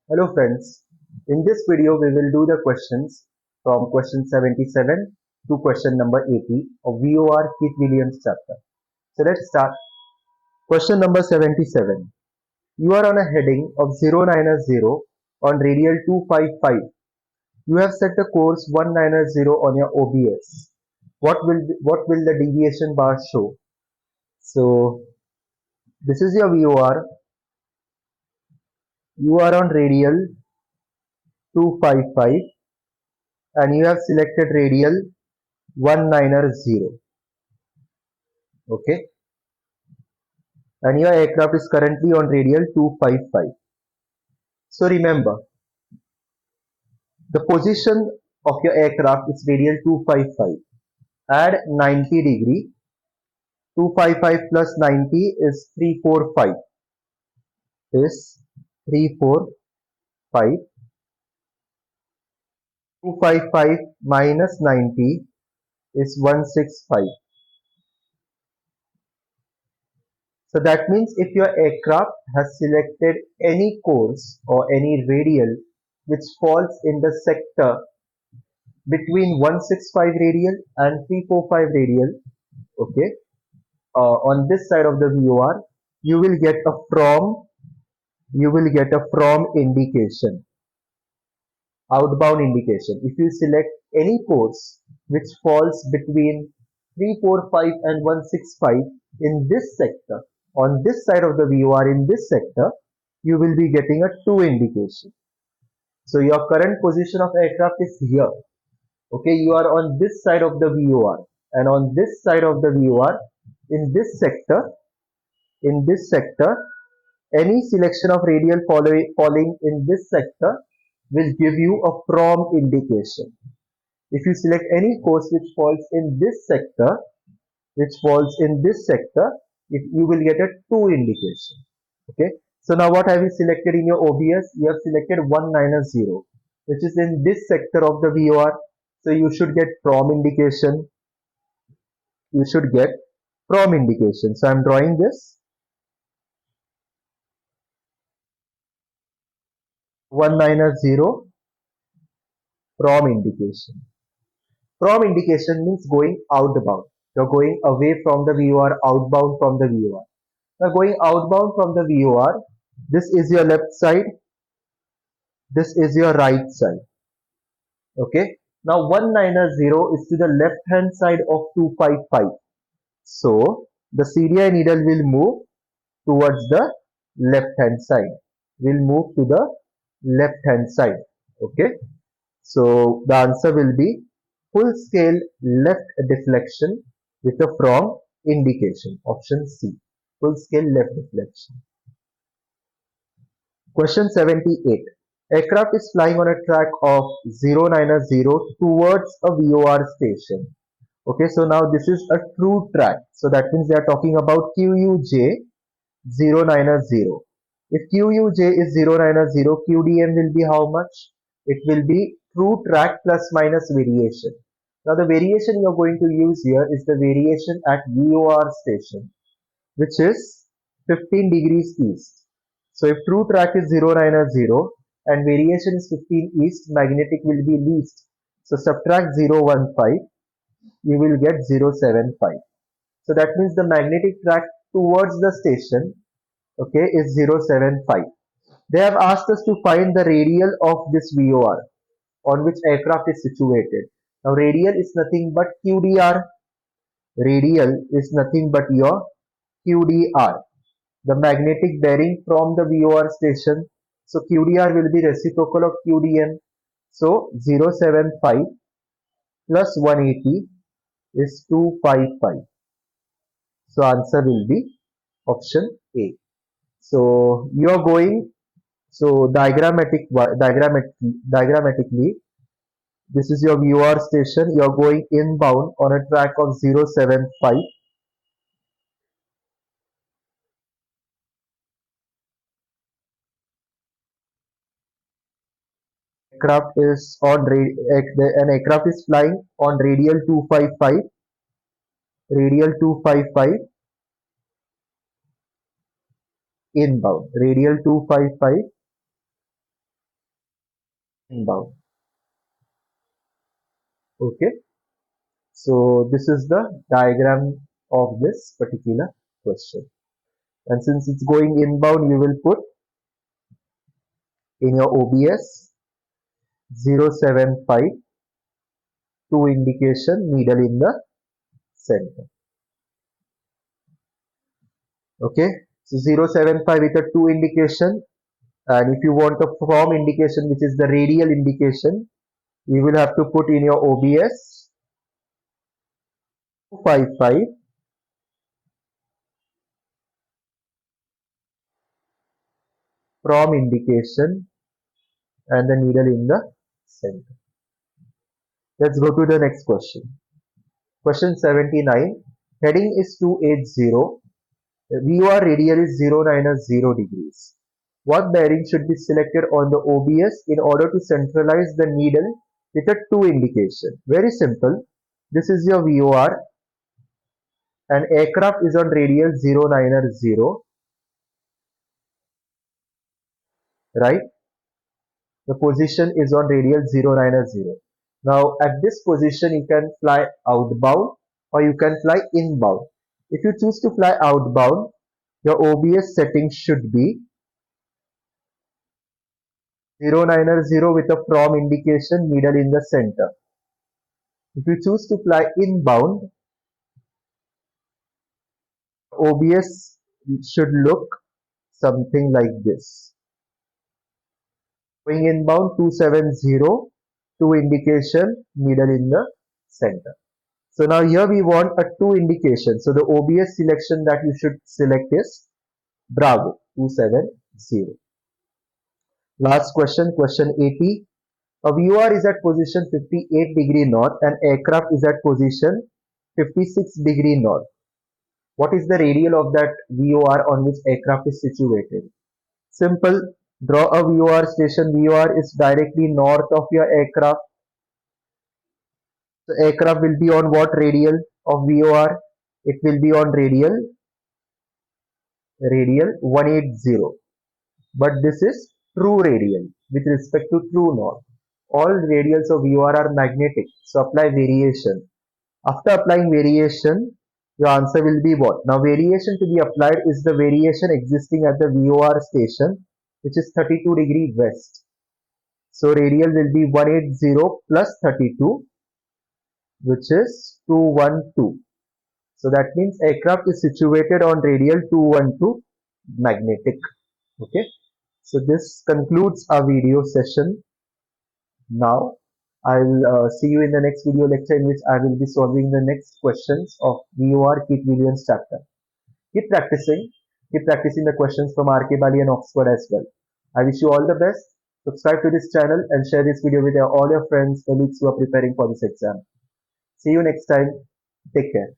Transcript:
Hello friends, in this video we will do the questions from question 77 to question number 80 of VOR Keith Williams chapter. So let's start. Question number 77. You are on a heading of 090 on radial 255. You have set the course 190 on your OBS. What will the deviation bar show? So this is your VOR. You are on radial 255 and you have selected radial 190. Okay, and your aircraft is currently on radial 255. So remember, the position of your aircraft is radial 255. Add 90 degree. 255 plus 90 is 345. Is 345. 255 minus 90 is 165. So that means if your aircraft has selected any course or any radial which falls in the sector between 165 radial and 345 radial, okay, on this side of the VOR, you will get a from indication, outbound indication. If you select any course which falls between 345 and 165 in this sector, on this side of the VOR in this sector, you will be getting a to indication. So your current position of aircraft is here. Okay, you are on this side of the VOR, and on this side of the VOR in this sector, any selection of radial falling in this sector will give you a from indication. If you select any course which falls in this sector, if you will get a to indication. Okay, so now what have you selected in your OBS? You have selected 190, which is in this sector of the VOR. So you should get from indication. You should get from indication. So I'm drawing this 190 from indication. From indication means going outbound. You're going away from the VOR, outbound from the VOR. Now going outbound from the VOR, this is your left side, this is your right side. Okay. Now 190 is to the left hand side of 255. So the CDI needle will move towards the left hand side. Will move to the left hand side. Okay. So the answer will be full scale left deflection with a from indication. Option C. Full scale left deflection. Question 78. Aircraft is flying on a track of 090 towards a VOR station. Okay, so now this is a true track. So that means they are talking about QUJ 090. If QUJ is 090, QDM will be how much? It will be true track plus minus variation. Now the variation you are going to use here is the variation at VOR station, which is 15 degrees east. So if true track is 090 and variation is 15 east, magnetic will be least. So subtract 015, you will get 075. So that means the magnetic track towards the station, okay, is 075. They have asked us to find the radial of this VOR on which aircraft is situated. Now radial is nothing but QDR. Radial is nothing but your QDR, the magnetic bearing from the VOR station. So QDR will be reciprocal of QDM. So 075 plus 180 is 255. So answer will be option A. So you are going, so diagrammatically, this is your VOR station. You are going inbound on a track of 075. Aircraft is an aircraft is flying on radial 255, radial 255 inbound, radial 255 inbound. Okay, so this is the diagram of this particular question. And since it's going inbound, you will put in your OBS 075 two indication, needle in the center. Okay, so 075 with a two indication, and if you want a from indication, which is the radial indication, you will have to put in your OBS 255 from indication and the needle in the center. Let's go to the next question. Question 79. Heading is 280. VOR radial is 090 degrees. What bearing should be selected on the OBS in order to centralize the needle with a 2 indication? Very simple. This is your VOR. An aircraft is on radial 090, right? The position is on radial 090. Now at this position you can fly outbound or you can fly inbound. If you choose to fly outbound, your OBS setting should be 090 with a from indication, needle in the center. If you choose to fly inbound, OBS should look something like this. Going inbound 270, two indication, needle in the center. So now here we want a two indication. So the OBS selection that you should select is Bravo 270. Last question, question 80. A viewer is at position 58 degree north and aircraft is at position 56 degree north. What is the radial of that VOR on which aircraft is situated? Simple. Draw a VOR station. VOR is directly north of your aircraft. The aircraft will be on what radial of VOR? It will be on radial 180. But this is true radial with respect to true north. All radials of VOR are magnetic. So apply variation. After applying variation, your answer will be what? Now variation to be applied is the variation existing at the VOR station, which is 32 degree west. So radial will be 180 plus 32, which is 212. So that means aircraft is situated on radial 212 magnetic. Okay. So this concludes our video session. Now I'll see you in the next video lecture in which I will be solving the next questions of VOR Keith Williams chapter. Keep practicing. Keep practicing the questions from RK Bali and Oxford as well. I wish you all the best. Subscribe to this channel and share this video with all your friends, colleagues who are preparing for this exam. See you next time. Take care.